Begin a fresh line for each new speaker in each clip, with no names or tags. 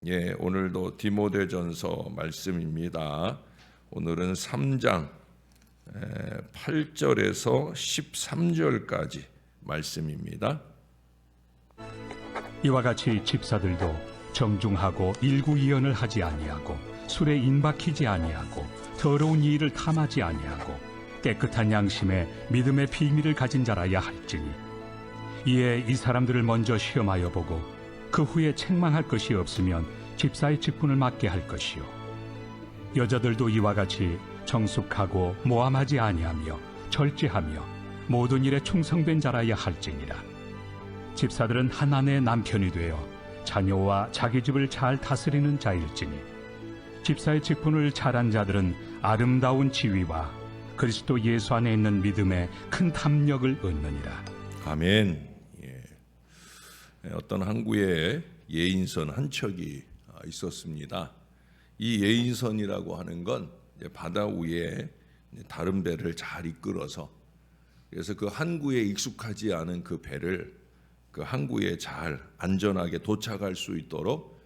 오늘도 디모데전서 말씀입니다. 오늘은 3장 8절에서 13절까지 말씀입니다.
이와 같이 집사들도 정중하고 일구이연을 하지 아니하고 술에 인박히지 아니하고 더러운 일을 탐하지 아니하고 깨끗한 양심에 믿음의 비밀을 가진 자라야 할지니, 이에 이 사람들을 먼저 시험하여 보고 그 후에 책망할 것이 없으면 집사의 직분을 맡게 할 것이요, 여자들도 이와 같이 정숙하고 모함하지 아니하며 절제하며 모든 일에 충성된 자라야 할지니라. 집사들은 한 아내의 남편이 되어 자녀와 자기 집을 잘 다스리는 자일지니, 집사의 직분을 잘한 자들은 아름다운 지위와 그리스도 예수 안에 있는 믿음에 큰 탐욕을 얻느니라.
아멘. 어떤 항구에 예인선 한 척이 있었습니다. 이 예인선이라고 하는 건 바다 위에 다른 배를 잘 이끌어서, 그래서 그 항구에 익숙하지 않은 그 배를 그 항구에 잘 안전하게 도착할 수 있도록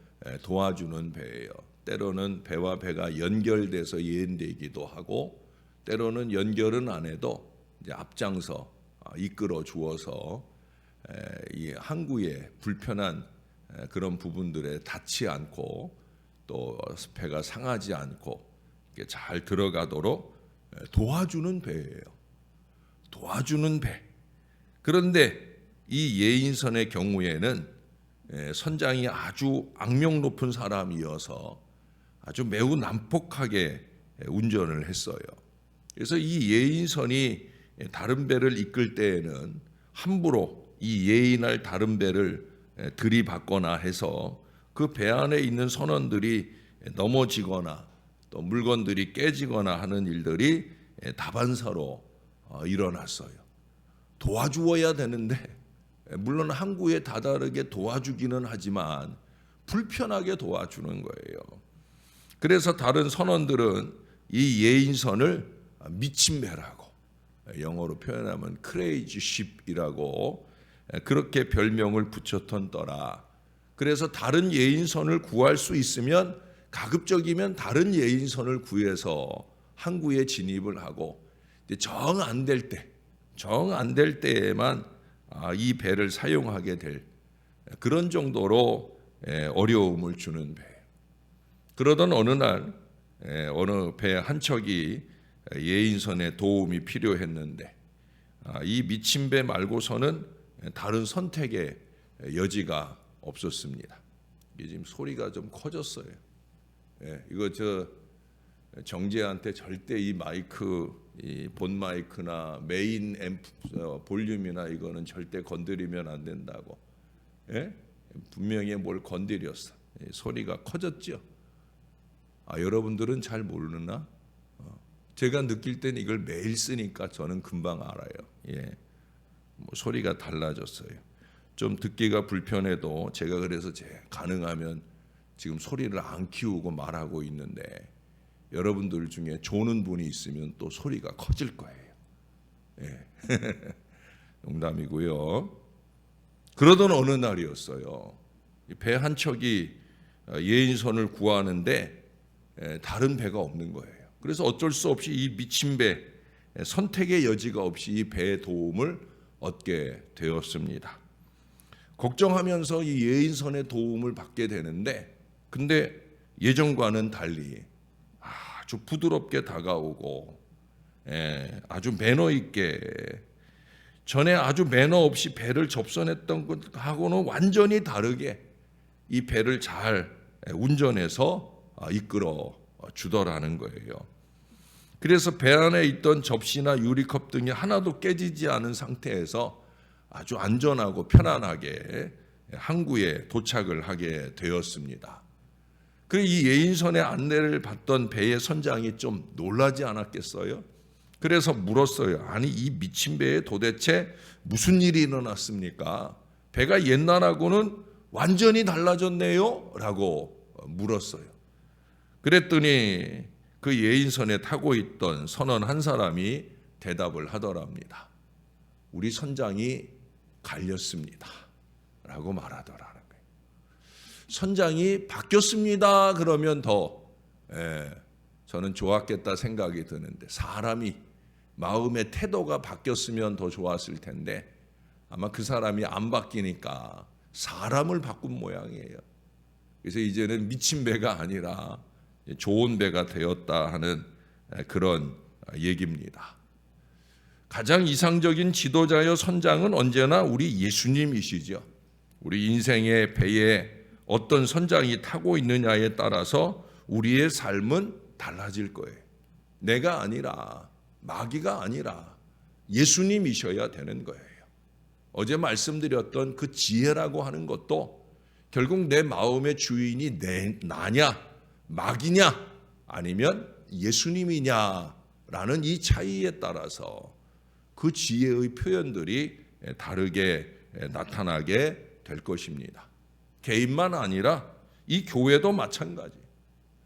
도와주는 배예요. 때로는 배와 배가 연결돼서 예인되기도 하고, 때로는 연결은 안 해도 이제 앞장서 이끌어 주어서 이 항구의 불편한 그런 부분들에 닿지 않고 또 배가 상하지 않고 잘 들어가도록 도와주는 배예요. 도와주는 배. 그런데 이 예인선의 경우에는 선장이 아주 악명 높은 사람이어서 아주 매우 난폭하게 운전을 했어요. 그래서 이 예인선이 다른 배를 이끌 때에는 함부로 이 예인할 다른 배를 들이받거나 해서 그 배 안에 있는 선원들이 넘어지거나 또 물건들이 깨지거나 하는 일들이 다반사로 일어났어요. 도와주어야 되는데, 물론 항구에 다다르게 도와주기는 하지만 불편하게 도와주는 거예요. 그래서 다른 선원들은 이 예인선을 미친 배라고, 영어로 표현하면 크레이지 쉽이라고 그렇게 별명을 붙였던더라. 그래서 다른 예인선을 구할 수 있으면 가급적이면 다른 예인선을 구해서 항구에 진입을 하고, 정 안 될 때에만 이 배를 사용하게 될 그런 정도로 어려움을 주는 배. 그러던 어느 날 어느 배 한 척이 예인선의 도움이 필요했는데, 이 미친 배 말고서는 다른 선택의 여지가 없었습니다. 이게 지금 소리가 좀 커졌어요. 이거 정재한테 절대 이 마이크, 이 본 마이크나 메인 앰프 볼륨이나 이거는 절대 건드리면 안 된다고. 분명히 뭘 건드렸어. 소리가 커졌죠. 여러분들은 잘 모르나? 제가 느낄 때는 이걸 매일 쓰니까 저는 금방 알아요. 소리가 달라졌어요. 좀 듣기가 불편해도 제가 그래서 가능하면 지금 소리를 안 키우고 말하고 있는데, 여러분들 중에 조는 분이 있으면 또 소리가 커질 거예요. 농담이고요. 그러던 어느 날이었어요. 배 한 척이 예인선을 구하는데 다른 배가 없는 거예요. 그래서 어쩔 수 없이 이 미친 배, 선택의 여지가 없이 이 배의 도움을 얻게 되었습니다. 걱정하면서 이 예인선의 도움을 받게 되는데, 근데 예전과는 달리 아주 부드럽게 다가오고 아주 매너 있게, 전에 아주 매너 없이 배를 접선했던 것하고는 완전히 다르게 이 배를 잘 운전해서 이끌어 주더라는 거예요. 그래서 배 안에 있던 접시나 유리컵 등이 하나도 깨지지 않은 상태에서 아주 안전하고 편안하게 항구에 도착을 하게 되었습니다. 그리고 이 예인선의 안내를 받던 배의 선장이 좀 놀라지 않았겠어요? 그래서 물었어요. 아니, 이 미친 배에 도대체 무슨 일이 일어났습니까? 배가 옛날하고는 완전히 달라졌네요? 라고 물었어요. 그랬더니 그 예인선에 타고 있던 선원 한 사람이 대답을 하더랍니다. 우리 선장이 갈렸습니다 라고 말하더라는 거예요. 선장이 바뀌었습니다. 그러면 더 저는 좋았겠다 생각이 드는데, 사람이 마음의 태도가 바뀌었으면 더 좋았을 텐데 아마 그 사람이 안 바뀌니까 사람을 바꾼 모양이에요. 그래서 이제는 미친 배가 아니라 좋은 배가 되었다 하는 그런 얘기입니다. 가장 이상적인 지도자여 선장은 언제나 우리 예수님이시죠. 우리 인생의 배에 어떤 선장이 타고 있느냐에 따라서 우리의 삶은 달라질 거예요. 내가 아니라, 마귀가 아니라 예수님이셔야 되는 거예요. 어제 말씀드렸던 그 지혜라고 하는 것도 결국 내 마음의 주인이 나냐, 마귀냐, 아니면 예수님이냐라는 이 차이에 따라서 그 지혜의 표현들이 다르게 나타나게 될 것입니다. 개인만 아니라 이 교회도 마찬가지.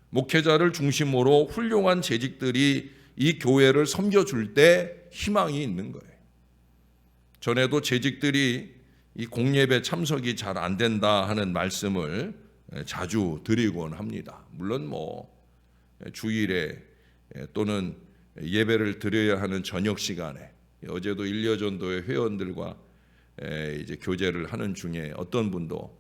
목회자를 중심으로 훌륭한 재직들이 이 교회를 섬겨줄 때 희망이 있는 거예요. 전에도 재직들이 이 공예배 참석이 잘 안 된다 하는 말씀을 자주 드리곤 합니다. 물론 주일에 또는 예배를 드려야 하는 저녁 시간에, 어제도 일여전도의 회원들과 이제 교제를 하는 중에 어떤 분도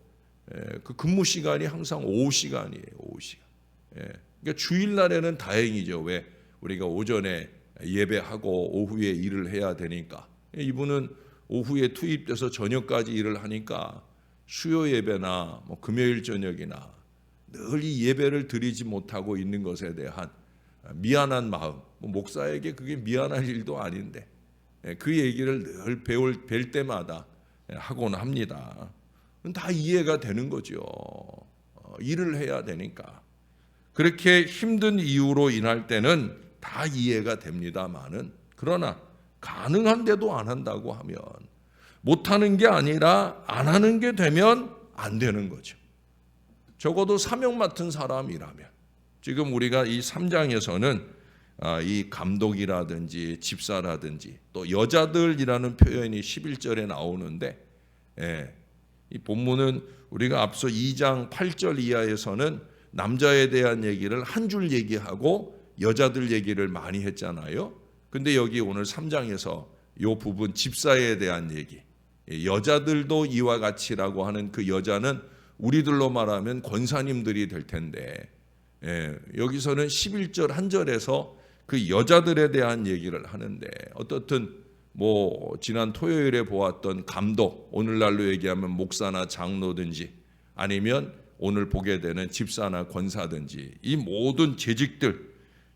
그 근무 시간이 항상 오후 시간이에요. 오후 시간. 그러니까 주일날에는 다행이죠. 왜? 우리가 오전에 예배하고 오후에 일을 해야 되니까. 이분은 오후에 투입돼서 저녁까지 일을 하니까 수요 예배나 금요일 저녁이나 늘 이 예배를 드리지 못하고 있는 것에 대한 미안한 마음, 목사에게 그게 미안할 일도 아닌데 그 얘기를 늘 뵐 때마다 하곤 합니다. 다 이해가 되는 거죠. 일을 해야 되니까. 그렇게 힘든 이유로 인할 때는 다 이해가 됩니다만은, 그러나 가능한데도 안 한다고 하면, 못하는 게 아니라 안 하는 게 되면 안 되는 거죠. 적어도 사명 맡은 사람이라면, 지금 우리가 이 3장에서는 이 감독이라든지 집사라든지 또 여자들이라는 표현이 11절에 나오는데, 이 본문은 우리가 앞서 2장 8절 이하에서는 남자에 대한 얘기를 한 줄 얘기하고 여자들 얘기를 많이 했잖아요. 근데 여기 오늘 3장에서 이 부분 집사에 대한 얘기, 여자들도 이와 같이라고 하는 그 여자는 우리들로 말하면 권사님들이 될 텐데, 여기서는 11절 한 절에서 그 여자들에 대한 얘기를 하는데, 어떻든 지난 토요일에 보았던 감독, 오늘날로 얘기하면 목사나 장로든지 아니면 오늘 보게 되는 집사나 권사든지 이 모든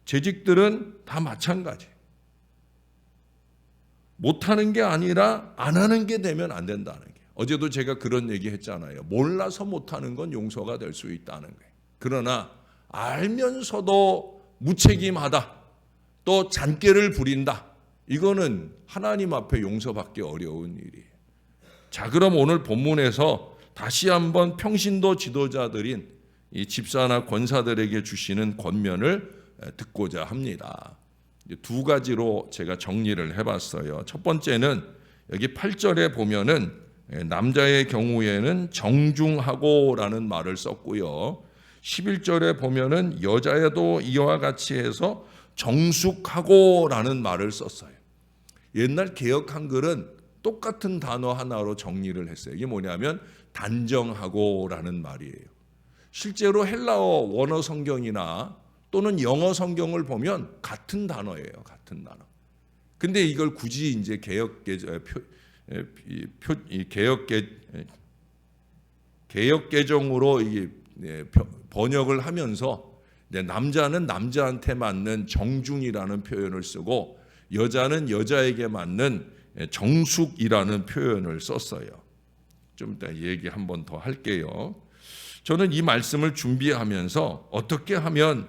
재직들은 다 마찬가지. 못하는 게 아니라 안 하는 게 되면 안 된다는 게. 어제도 제가 그런 얘기 했잖아요. 몰라서 못하는 건 용서가 될 수 있다는 거예요. 그러나 알면서도 무책임하다, 또 잔꾀를 부린다, 이거는 하나님 앞에 용서받기 어려운 일이에요. 자, 그럼 오늘 본문에서 다시 한번 평신도 지도자들인 이 집사나 권사들에게 주시는 권면을 듣고자 합니다. 두 가지로 제가 정리를 해봤어요. 첫 번째는 여기 8절에 보면은 남자의 경우에는 정중하고라는 말을 썼고요. 11절에 보면은 여자애도 이와 같이 해서 정숙하고라는 말을 썼어요. 옛날 개역 한글은 똑같은 단어 하나로 정리를 했어요. 이게 뭐냐면 단정하고라는 말이에요. 실제로 헬라어 원어 성경이나 또는 영어 성경을 보면 같은 단어예요. 같은 단어. 근데 이걸 굳이 이제 개역 개정으로 번역을 하면서 남자는 남자한테 맞는 정중이라는 표현을 쓰고 여자는 여자에게 맞는 정숙이라는 표현을 썼어요. 좀 이따 얘기 한 번 더 할게요. 저는 이 말씀을 준비하면서 어떻게 하면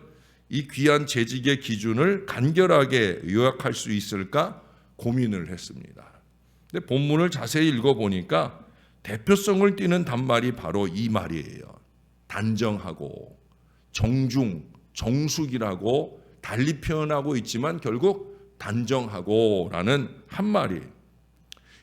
이 귀한 재직의 기준을 간결하게 요약할 수 있을까 고민을 했습니다. 근데 본문을 자세히 읽어보니까 대표성을 띠는 단말이 바로 이 말이에요. 단정하고 정중, 정숙이라고 달리 표현하고 있지만 결국 단정하고라는 한 말이에요.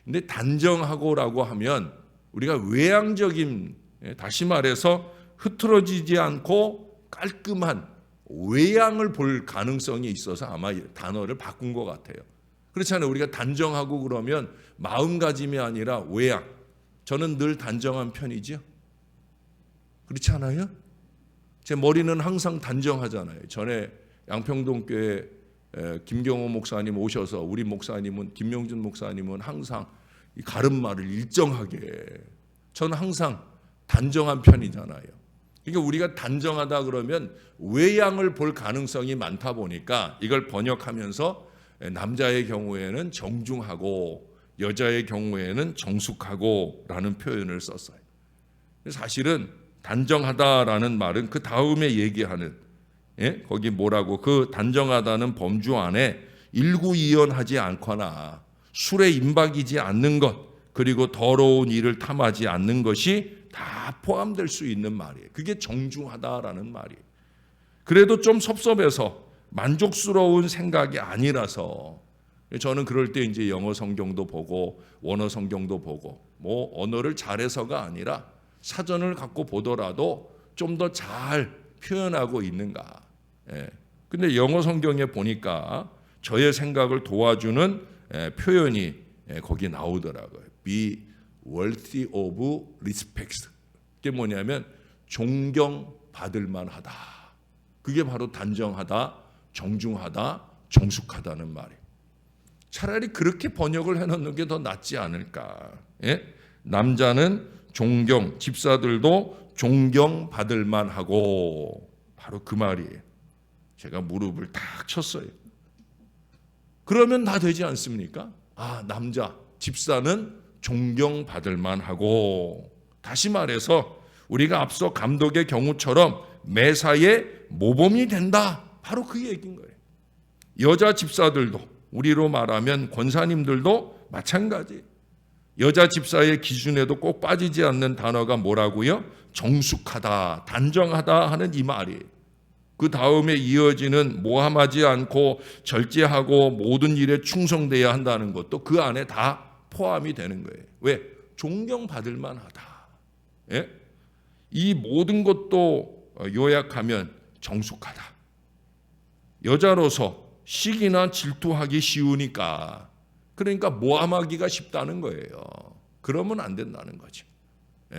근데 단정하고라고 하면 우리가 외향적인, 다시 말해서 흐트러지지 않고 깔끔한 외양을 볼 가능성이 있어서 아마 단어를 바꾼 것 같아요. 그렇잖아요. 우리가 단정하고 그러면 마음가짐이 아니라 외양. 저는 늘 단정한 편이죠. 그렇지 않아요? 제 머리는 항상 단정하잖아요. 전에 양평동교회 김경호 목사님 오셔서 우리 목사님은 김명준 목사님은 항상 이 가름말을 일정하게, 저는 항상 단정한 편이잖아요. 그러니까 우리가 단정하다 그러면 외양을 볼 가능성이 많다 보니까 이걸 번역하면서 남자의 경우에는 정중하고 여자의 경우에는 정숙하고 라는 표현을 썼어요. 사실은 단정하다라는 말은 그 다음에 얘기하는, 거기 뭐라고, 그 단정하다는 범주 안에 일구이연하지 않거나 술에 임박이지 않는 것, 그리고 더러운 일을 탐하지 않는 것이 다 포함될 수 있는 말이에요. 그게 정중하다라는 말이에요. 그래도 좀 섭섭해서 만족스러운 생각이 아니라서 저는 그럴 때 이제 영어 성경도 보고 원어 성경도 보고, 뭐 언어를 잘해서가 아니라 사전을 갖고 보더라도 좀 더 잘 표현하고 있는가. 근데 영어 성경에 보니까 저의 생각을 도와주는 표현이 거기 나오더라고요. Be worthy of respect. 그게 뭐냐면 존경받을 만하다. 그게 바로 단정하다, 정중하다, 정숙하다는 말이에요. 차라리 그렇게 번역을 해놓는 게 더 낫지 않을까. 남자는 존경, 집사들도 존경받을 만하고, 바로 그 말이에요. 제가 무릎을 탁 쳤어요. 그러면 다 되지 않습니까? 아, 남자, 집사는 존경받을 만하고, 다시 말해서 우리가 앞서 감독의 경우처럼 매사에 모범이 된다. 바로 그 얘기인 거예요. 여자 집사들도, 우리로 말하면 권사님들도 마찬가지. 여자 집사의 기준에도 꼭 빠지지 않는 단어가 뭐라고요? 정숙하다, 단정하다 하는 이 말이에요. 그 다음에 이어지는 모함하지 않고 절제하고 모든 일에 충성돼야 한다는 것도 그 안에 다 포함이 되는 거예요. 왜? 존경받을 만하다. 이 모든 것도 요약하면 정숙하다. 여자로서 시기나 질투하기 쉬우니까, 그러니까 모함하기가 쉽다는 거예요. 그러면 안 된다는 거죠.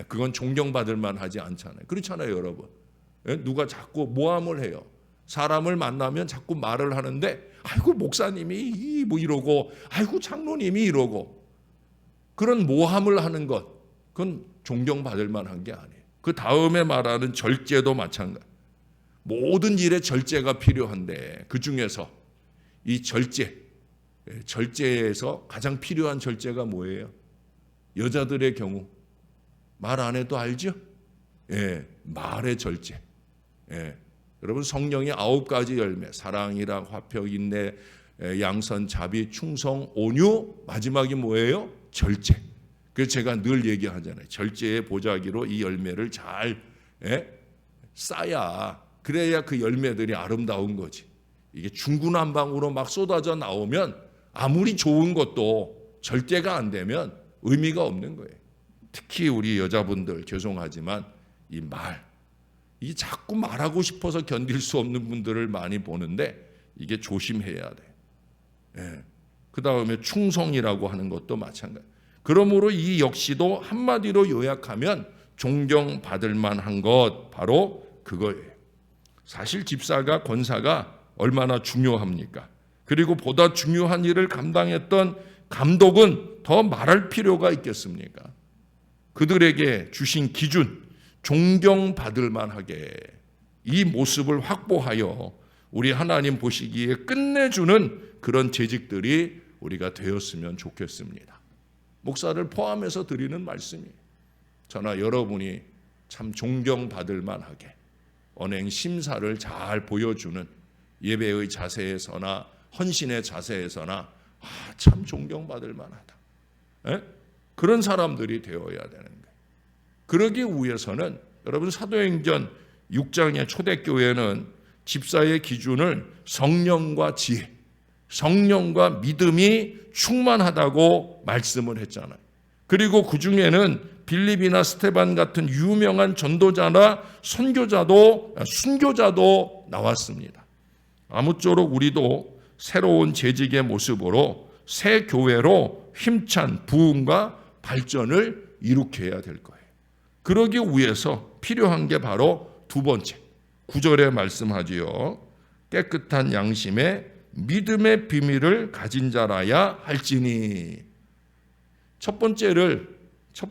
그건 존경받을 만하지 않잖아요. 그렇잖아요, 여러분. 누가 자꾸 모함을 해요. 사람을 만나면 자꾸 말을 하는데, 아이고 목사님이 뭐 이러고, 아이고 장로님이 이러고, 그런 모함을 하는 것, 그건 존경받을 만한 게 아니에요. 그 다음에 말하는 절제도 마찬가지. 모든 일에 절제가 필요한데 그 중에서 이 절제에서 가장 필요한 절제가 뭐예요? 여자들의 경우 말 안 해도 알죠? 말의 절제. 여러분, 성령의 9가지 열매, 사랑이랑 화평, 인내, 양선, 자비, 충성, 온유, 마지막이 뭐예요? 절제. 그래서 제가 늘 얘기하잖아요. 절제의 보자기로 이 열매를 잘 쌓아야, 그래야 그 열매들이 아름다운 거지. 이게 중구난방으로 막 쏟아져 나오면 아무리 좋은 것도 절제가 안 되면 의미가 없는 거예요. 특히 우리 여자분들, 죄송하지만 이 말, 이게 자꾸 말하고 싶어서 견딜 수 없는 분들을 많이 보는데 이게 조심해야 돼. 그 다음에 충성이라고 하는 것도 마찬가지. 그러므로 이 역시도 한마디로 요약하면 존경받을 만한 것, 바로 그거예요. 사실 집사가, 권사가 얼마나 중요합니까? 그리고 보다 중요한 일을 감당했던 감독은 더 말할 필요가 있겠습니까? 그들에게 주신 기준, 존경받을 만하게 이 모습을 확보하여 우리 하나님 보시기에 끝내주는 그런 재직들이 우리가 되었으면 좋겠습니다. 목사를 포함해서 드리는 말씀이에요. 저나 여러분이 참 존경받을 만하게 언행 심사를 잘 보여주는 예배의 자세에서나 헌신의 자세에서나 참 존경받을 만하다. 그런 사람들이 되어야 되는 거예요. 그러기 위해서는 여러분, 사도행전 6장의 초대교회는 집사의 기준을 성령과 지혜, 성령과 믿음이 충만하다고 말씀을 했잖아요. 그리고 그 중에는 빌립이나 스테반 같은 유명한 전도자나 순교자도 나왔습니다. 아무쪼록 우리도 새로운 재직의 모습으로 새 교회로 힘찬 부흥과 발전을 이룩해야 될 거예요. 그러기 위해서 필요한 게 바로 두 번째, 9절에 말씀하지요. 깨끗한 양심에 믿음의 비밀을 가진 자라야 할지니. 첫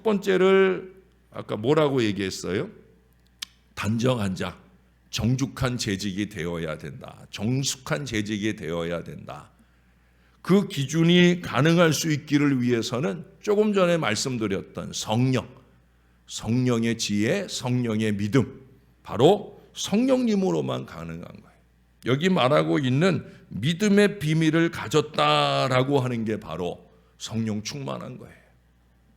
번째를 아까 뭐라고 얘기했어요? 단정한 자, 정직한 재직이 되어야 된다. 정숙한 재직이 되어야 된다. 그 기준이 가능할 수 있기를 위해서는 조금 전에 말씀드렸던 성령의 지혜, 성령의 믿음, 바로 성령님으로만 가능한 거예요. 여기 말하고 있는 믿음의 비밀을 가졌다라고 하는 게 바로 성령 충만한 거예요.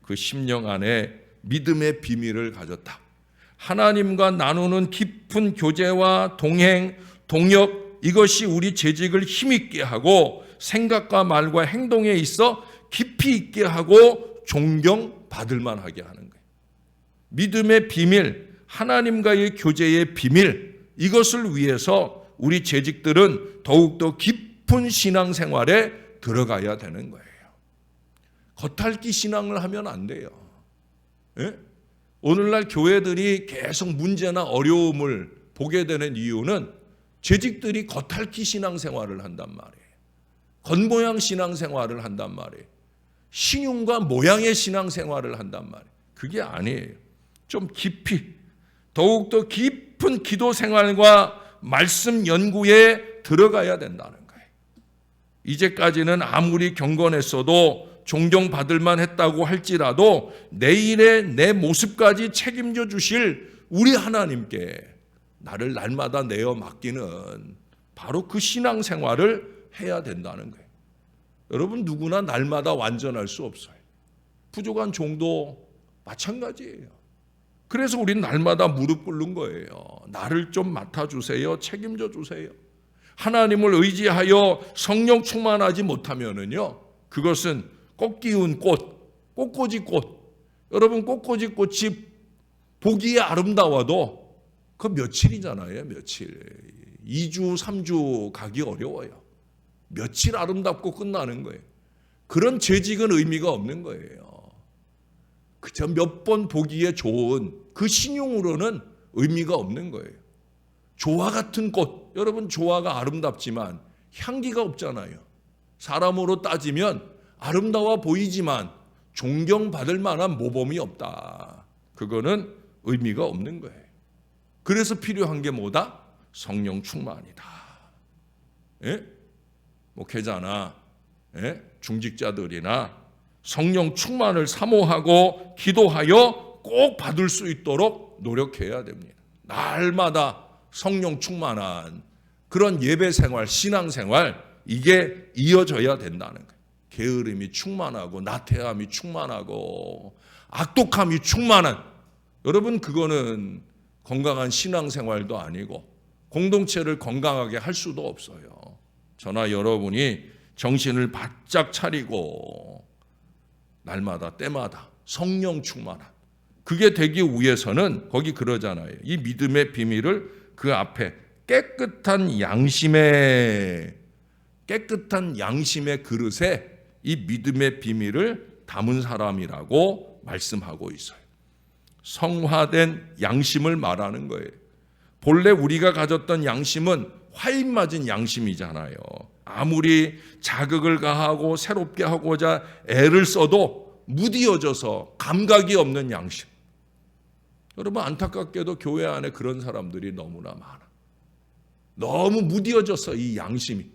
그 심령 안에 믿음의 비밀을 가졌다. 하나님과 나누는 깊은 교제와 동행, 동역, 이것이 우리 재직을 힘있게 하고 생각과 말과 행동에 있어 깊이 있게 하고 존경받을 만하게 하는 거예요. 믿음의 비밀, 하나님과의 교제의 비밀, 이것을 위해서 우리 재직들은 더욱더 깊은 신앙생활에 들어가야 되는 거예요. 겉핥기 신앙을 하면 안 돼요. 예? 오늘날 교회들이 계속 문제나 어려움을 보게 되는 이유는 재직들이 겉핥기 신앙생활을 한단 말이에요. 겉모양 신앙생활을 한단 말이에요. 신용과 모양의 신앙생활을 한단 말이에요. 그게 아니에요. 좀 깊이, 더욱더 깊은 기도 생활과 말씀 연구에 들어가야 된다는 거예요. 이제까지는 아무리 경건했어도 존경받을 만했다고 할지라도 내일의 내 모습까지 책임져 주실 우리 하나님께 나를 날마다 내어 맡기는 바로 그 신앙생활을 해야 된다는 거예요. 여러분, 누구나 날마다 완전할 수 없어요. 부족한 종도 마찬가지예요. 그래서 우리는 날마다 무릎 꿇는 거예요. 나를 좀 맡아주세요. 책임져 주세요. 하나님을 의지하여 성령 충만하지 못하면은요, 그것은 꽃 기운 꽃꽂이꽃. 여러분, 꽃꽂이꽃이 보기에 아름다워도 그 며칠이잖아요. 며칠. 2주, 3주 가기 어려워요. 며칠 아름답고 끝나는 거예요. 그런 재직은 의미가 없는 거예요. 그저 몇 번 보기에 좋은 그 신용으로는 의미가 없는 거예요. 조화 같은 꽃, 여러분, 조화가 아름답지만 향기가 없잖아요. 사람으로 따지면 아름다워 보이지만 존경받을 만한 모범이 없다. 그거는 의미가 없는 거예요. 그래서 필요한 게 뭐다? 성령 충만이다. 예? 목회자나 중직자들이나 성령 충만을 사모하고 기도하여 꼭 받을 수 있도록 노력해야 됩니다. 날마다 성령 충만한 그런 예배 생활, 신앙 생활, 이게 이어져야 된다는 거예요. 게으름이 충만하고 나태함이 충만하고 악독함이 충만한, 여러분, 그거는 건강한 신앙 생활도 아니고 공동체를 건강하게 할 수도 없어요. 저나 여러분이 정신을 바짝 차리고 날마다 때마다 성령 충만한, 그게 되기 위해서는 거기 그러잖아요. 이 믿음의 비밀을 그 앞에 깨끗한 양심의 그릇에 이 믿음의 비밀을 담은 사람이라고 말씀하고 있어요. 성화된 양심을 말하는 거예요. 본래 우리가 가졌던 양심은 화인 맞은 양심이잖아요. 아무리 자극을 가하고 새롭게 하고자 애를 써도 무디어져서 감각이 없는 양심. 여러분, 안타깝게도 교회 안에 그런 사람들이 너무나 많아. 너무 무디어져서 이 양심이.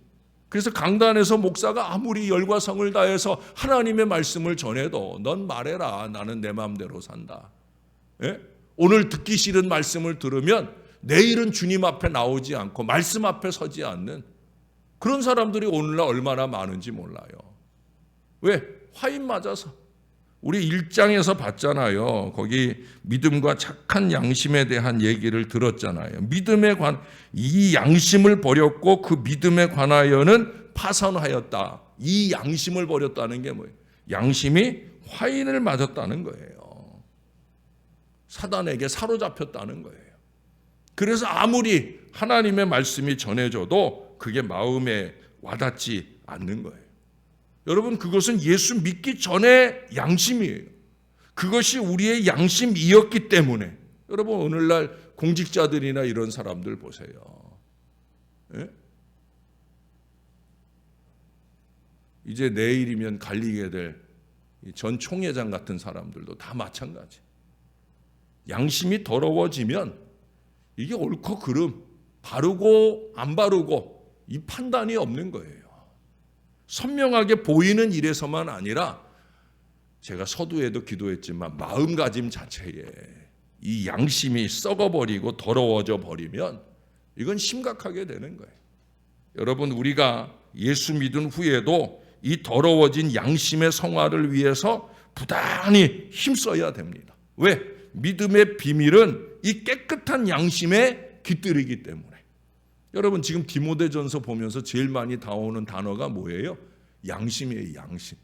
그래서 강단에서 목사가 아무리 열과 성을 다해서 하나님의 말씀을 전해도 넌 말해라. 나는 내 마음대로 산다. 예? 오늘 듣기 싫은 말씀을 들으면 내일은 주님 앞에 나오지 않고 말씀 앞에 서지 않는 그런 사람들이 오늘날 얼마나 많은지 몰라요. 왜? 화인 맞아서. 우리 1장에서 봤잖아요. 거기 믿음과 착한 양심에 대한 얘기를 들었잖아요. 이 양심을 버렸고 그 믿음에 관하여는 파선하였다. 이 양심을 버렸다는 게 뭐예요? 양심이 화인을 맞았다는 거예요. 사단에게 사로잡혔다는 거예요. 그래서 아무리 하나님의 말씀이 전해져도 그게 마음에 와닿지 않는 거예요. 여러분, 그것은 예수 믿기 전의 양심이에요. 그것이 우리의 양심이었기 때문에. 여러분, 오늘날 공직자들이나 이런 사람들 보세요. 예? 이제 내일이면 갈리게 될 전 총회장 같은 사람들도 다 마찬가지. 양심이 더러워지면 이게 옳고 그름, 바르고 안 바르고 이 판단이 없는 거예요. 선명하게 보이는 일에서만 아니라 제가 서두에도 기도했지만 마음가짐 자체에 이 양심이 썩어버리고 더러워져 버리면 이건 심각하게 되는 거예요. 여러분, 우리가 예수 믿은 후에도 이 더러워진 양심의 성화를 위해서 부단히 힘써야 됩니다. 왜? 믿음의 비밀은 이 깨끗한 양심에 깃들이기 때문에. 여러분, 지금 디모데전서 보면서 제일 많이 나오는 단어가 뭐예요? 양심이에요, 양심.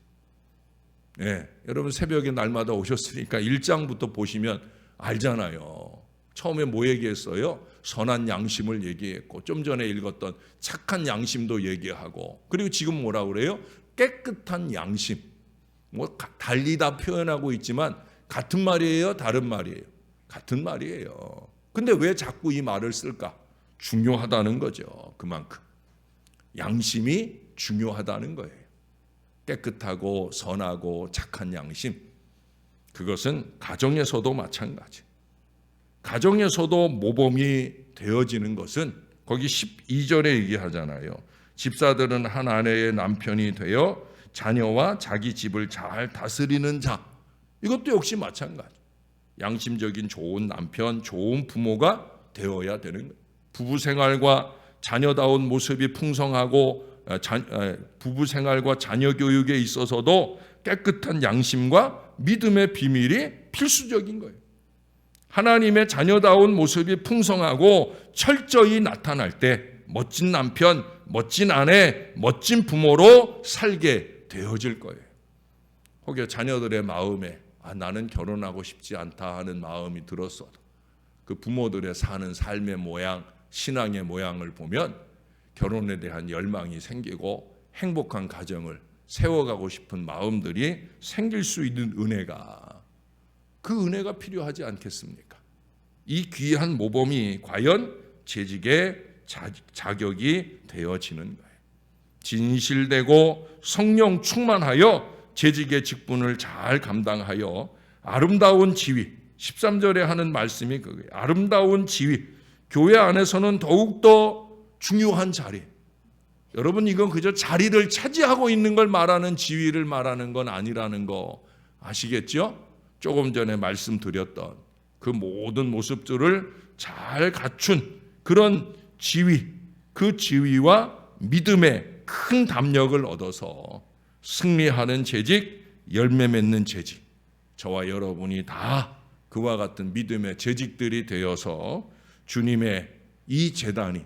네, 여러분 새벽에 날마다 오셨으니까 1장부터 보시면 알잖아요. 처음에 뭐 얘기했어요? 선한 양심을 얘기했고, 좀 전에 읽었던 착한 양심도 얘기하고, 그리고 지금 뭐라 그래요? 깨끗한 양심. 뭐 달리 다 표현하고 있지만 같은 말이에요, 다른 말이에요? 같은 말이에요. 근데 왜 자꾸 이 말을 쓸까? 중요하다는 거죠. 그만큼 양심이 중요하다는 거예요. 깨끗하고 선하고 착한 양심, 그것은 가정에서도 마찬가지. 가정에서도 모범이 되어지는 것은 거기 12절에 얘기하잖아요. 집사들은 한 아내의 남편이 되어 자녀와 자기 집을 잘 다스리는 자. 이것도 역시 마찬가지. 양심적인 좋은 남편, 좋은 부모가 되어야 되는 거예요. 부부 생활과 자녀다운 모습이 풍성하고 부부 생활과 자녀 교육에 있어서도 깨끗한 양심과 믿음의 비밀이 필수적인 거예요. 하나님의 자녀다운 모습이 풍성하고 철저히 나타날 때 멋진 남편, 멋진 아내, 멋진 부모로 살게 되어질 거예요. 혹여 자녀들의 마음에 나는 결혼하고 싶지 않다 하는 마음이 들었어도 그 부모들의 사는 삶의 모양, 신앙의 모양을 보면 결혼에 대한 열망이 생기고 행복한 가정을 세워가고 싶은 마음들이 생길 수 있는 은혜가, 그 은혜가 필요하지 않겠습니까? 이 귀한 모범이 과연 재직의 자격이 되어지는 거예요. 진실되고 성령 충만하여 재직의 직분을 잘 감당하여 아름다운 지위, 13절에 하는 말씀이 그거예요. 아름다운 지위, 교회 안에서는 더욱더 중요한 자리. 여러분, 이건 그저 자리를 차지하고 있는 걸 말하는 지위를 말하는 건 아니라는 거 아시겠죠? 조금 전에 말씀드렸던 그 모든 모습들을 잘 갖춘 그런 지위, 그 지위와 믿음의 큰 담력을 얻어서 승리하는 재직, 열매 맺는 재직, 저와 여러분이 다 그와 같은 믿음의 재직들이 되어서 주님의 이 제단이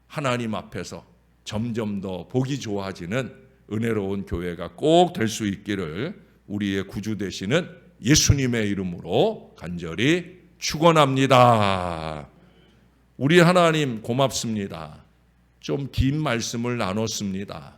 하나님 앞에서 점점 더 보기 좋아지는 은혜로운 교회가 꼭 될 수 있기를 우리의 구주 되시는 예수님의 이름으로 간절히 축원합니다. 우리 하나님 고맙습니다. 좀 긴 말씀을 나눴습니다.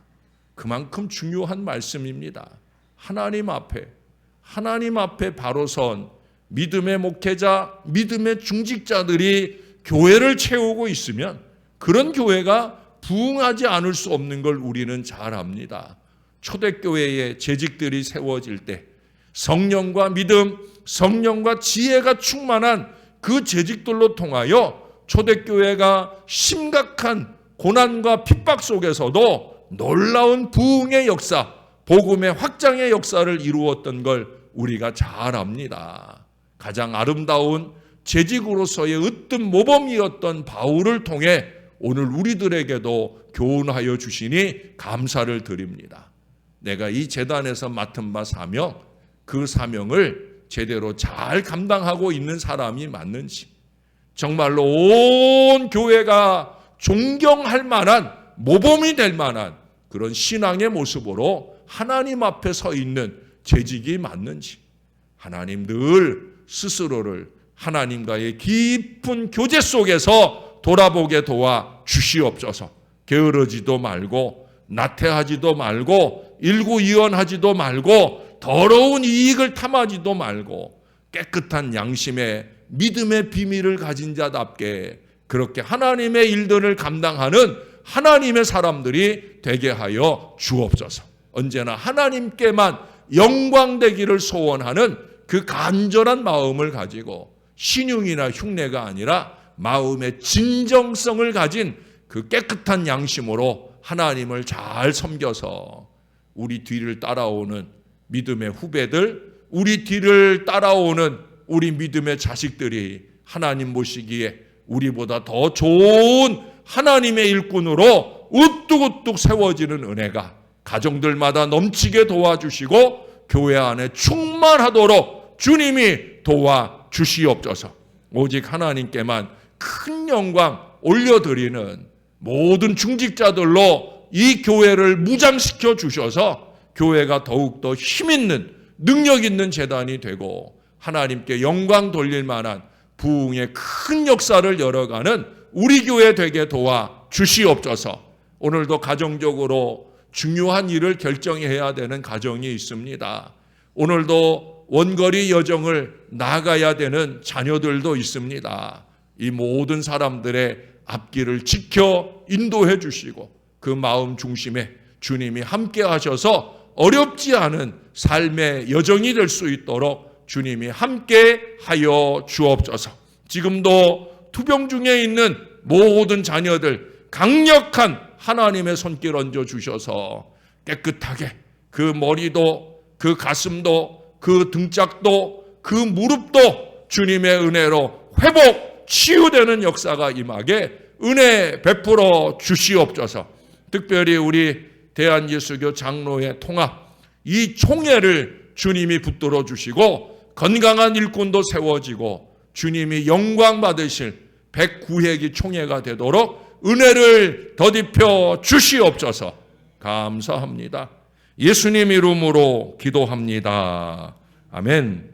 그만큼 중요한 말씀입니다. 하나님 앞에 바로 선 믿음의 목회자, 믿음의 중직자들이 교회를 채우고 있으면 그런 교회가 부흥하지 않을 수 없는 걸 우리는 잘 압니다. 초대교회의 재직들이 세워질 때 성령과 믿음, 성령과 지혜가 충만한 그 재직들로 통하여 초대교회가 심각한 고난과 핍박 속에서도 놀라운 부흥의 역사, 복음의 확장의 역사를 이루었던 걸 우리가 잘 압니다. 가장 아름다운 재직으로서의 으뜸 모범이었던 바울을 통해 오늘 우리들에게도 교훈하여 주시니 감사를 드립니다. 내가 이 제단에서 맡은 바 사명, 그 사명을 제대로 잘 감당하고 있는 사람이 맞는지, 정말로 온 교회가 존경할 만한, 모범이 될 만한 그런 신앙의 모습으로 하나님 앞에 서 있는 재직이 맞는지, 하나님 늘 스스로를 하나님과의 깊은 교제 속에서 돌아보게 도와 주시옵소서. 게으르지도 말고 나태하지도 말고 일구이연하지도 말고 더러운 이익을 탐하지도 말고 깨끗한 양심의 믿음의 비밀을 가진 자답게 그렇게 하나님의 일들을 감당하는 하나님의 사람들이 되게 하여 주옵소서. 언제나 하나님께만 영광되기를 소원하는 그 간절한 마음을 가지고 신용이나 흉내가 아니라 마음의 진정성을 가진 그 깨끗한 양심으로 하나님을 잘 섬겨서 우리 뒤를 따라오는 믿음의 후배들, 우리 뒤를 따라오는 우리 믿음의 자식들이 하나님 보시기에 우리보다 더 좋은 하나님의 일꾼으로 우뚝우뚝 세워지는 은혜가 가정들마다 넘치게 도와주시고 교회 안에 충만하도록 주님이 도와주시옵소서. 오직 하나님께만 큰 영광 올려드리는 모든 중직자들로 이 교회를 무장시켜 주셔서 교회가 더욱더 힘있는 능력 있는 재단이 되고 하나님께 영광 돌릴 만한 부흥의 큰 역사를 열어가는 우리 교회 되게 도와 주시옵소서. 오늘도 가정적으로 중요한 일을 결정해야 되는 가정이 있습니다. 오늘도 원거리 여정을 나가야 되는 자녀들도 있습니다. 이 모든 사람들의 앞길을 지켜 인도해 주시고 그 마음 중심에 주님이 함께 하셔서 어렵지 않은 삶의 여정이 될 수 있도록 주님이 함께 하여 주옵소서. 지금도 투병 중에 있는 모든 자녀들 강력한 하나님의 손길 얹어 주셔서 깨끗하게 그 머리도 그 가슴도 그 등짝도 그 무릎도 주님의 은혜로 회복 치유되는 역사가 임하게 은혜 베풀어 주시옵소서. 특별히 우리 대한예수교 장로회 통합 이 총회를 주님이 붙들어 주시고 건강한 일꾼도 세워지고 주님이 영광 받으실 109회기 총회가 되도록 은혜를 더딥혀 주시옵소서. 감사합니다. 예수님 이름으로 기도합니다. 아멘.